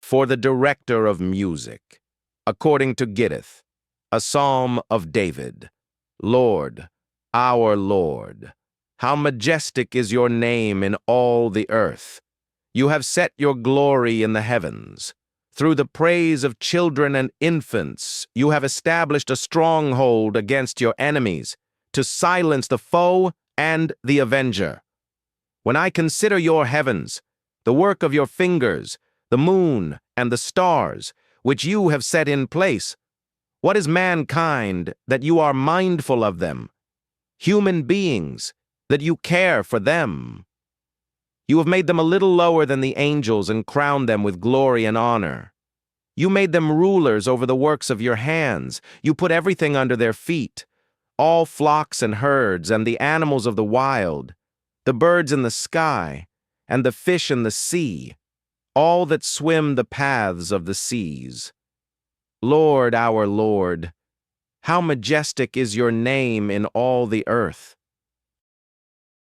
for the director of music, according to Gittith, a psalm of David. Lord, our Lord, how majestic is your name in all the earth. You have set your glory in the heavens. Through the praise of children and infants, you have established a stronghold against your enemies, to silence the foe and the avenger. When I consider your heavens, the work of your fingers, the moon and the stars, which you have set in place, what is mankind that you are mindful of them? Human beings, that you care for them. You have made them a little lower than the angels and crowned them with glory and honor. You made them rulers over the works of your hands. You put everything under their feet, all flocks and herds and the animals of the wild, the birds in the sky and the fish in the sea, all that swim the paths of the seas. Lord, our Lord, how majestic is your name in all the earth.